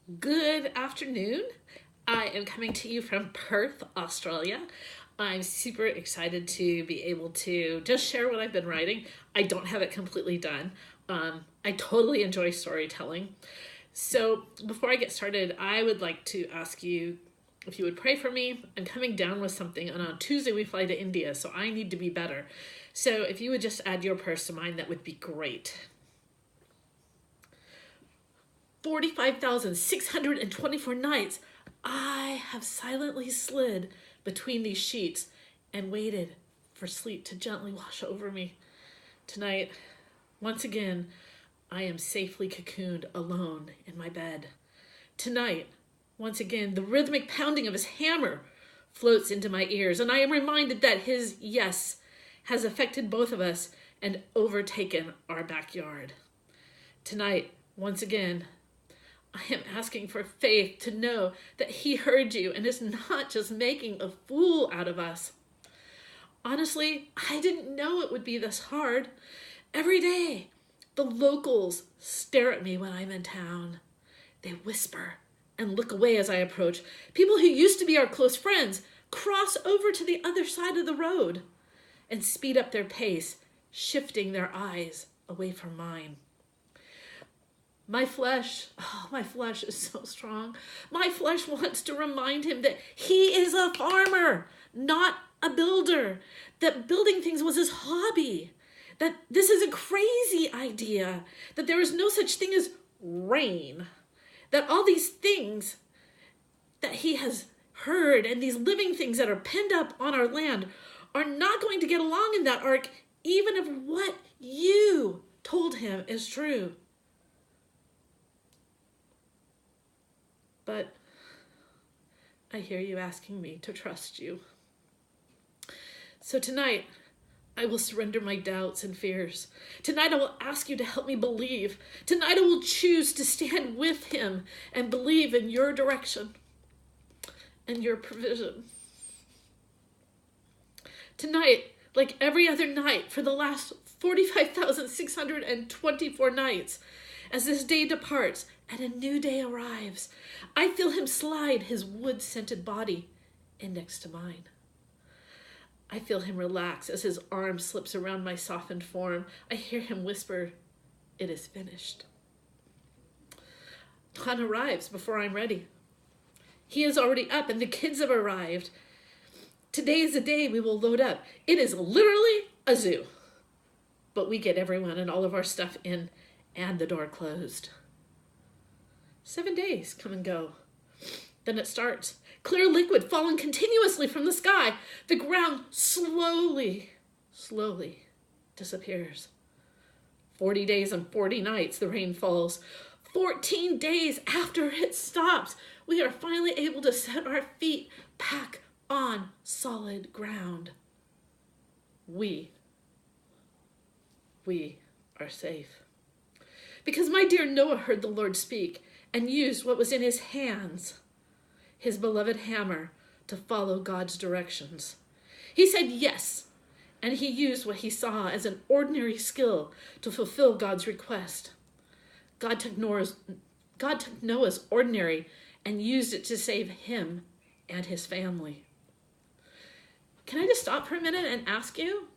Good afternoon. I am coming to you from Perth, Australia. I'm super excited to be able to just share what I've been writing. I don't have it completely done. I totally enjoy storytelling. So, before I get started, I would like to ask you if you would pray for me. I'm coming down with something, and on Tuesday we fly to India, so I need to be better. So, if you would just add your prayers to mine, that would be great. 45,624 nights I have silently slid between these sheets and waited for sleep to gently wash over me. Tonight, once again, I am safely cocooned alone in my bed. Tonight, once again, the rhythmic pounding of his hammer floats into my ears, and I am reminded that his yes has affected both of us and overtaken our backyard. Tonight, once again, I am asking for faith to know that he heard you and is not just making a fool out of us. Honestly, I didn't know it would be this hard. Every day, the locals stare at me when I'm in town. They whisper and look away as I approach. People who used to be our close friends cross over to the other side of the road and speed up their pace, shifting their eyes away from mine. My flesh is so strong. My flesh wants to remind him that he is a farmer, not a builder, that building things was his hobby, that this is a crazy idea, that there is no such thing as rain, that all these things that he has heard and these living things that are penned up on our land are not going to get along in that ark, even if what you told him is true. But I hear you asking me to trust you. So tonight, I will surrender my doubts and fears. Tonight, I will ask you to help me believe. Tonight, I will choose to stand with him and believe in your direction and your provision. Tonight, like every other night for the last 45,624 nights, as this day departs and a new day arrives, I feel him slide his wood-scented body in next to mine. I feel him relax as his arm slips around my softened form. I hear him whisper, "It is finished." Dawn arrives before I'm ready. He is already up and the kids have arrived. Today is the day we will load up. It is literally a zoo. But we get everyone and all of our stuff in and the door closed. 7 days come and go. Then it starts. Clear liquid falling continuously from the sky. The ground slowly disappears. 40 days and 40 nights the rain falls. 14 days after it stops, we are finally able to set our feet back on solid ground. We are safe. Because my dear Noah heard the Lord speak and used what was in his hands, his beloved hammer, to follow God's directions. He said yes, and he used what he saw as an ordinary skill to fulfill God's request. God took Noah's ordinary and used it to save him and his family. Can I just stop for a minute and ask you,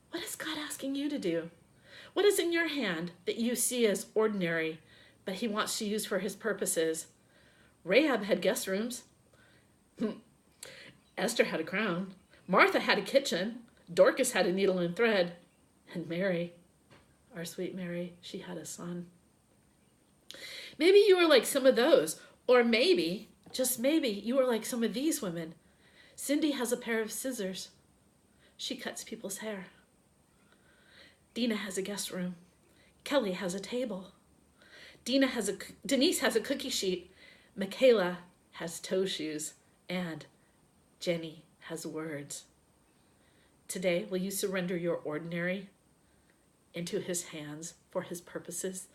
what is God asking you to do? What is in your hand that you see as ordinary, but he wants to use for his purposes? Rahab had guest rooms. Esther had a crown. Martha had a kitchen. Dorcas had a needle and thread. And Mary, our sweet Mary, she had a son. Maybe you are like some of those, or maybe, just maybe, you are like some of these women. Cindy has a pair of scissors. She cuts people's hair. Dina has a guest room. Kelly has a table. Denise has a cookie sheet. Michaela has toe shoes. And Jenny has words. Today, will you surrender your ordinary into his hands for his purposes?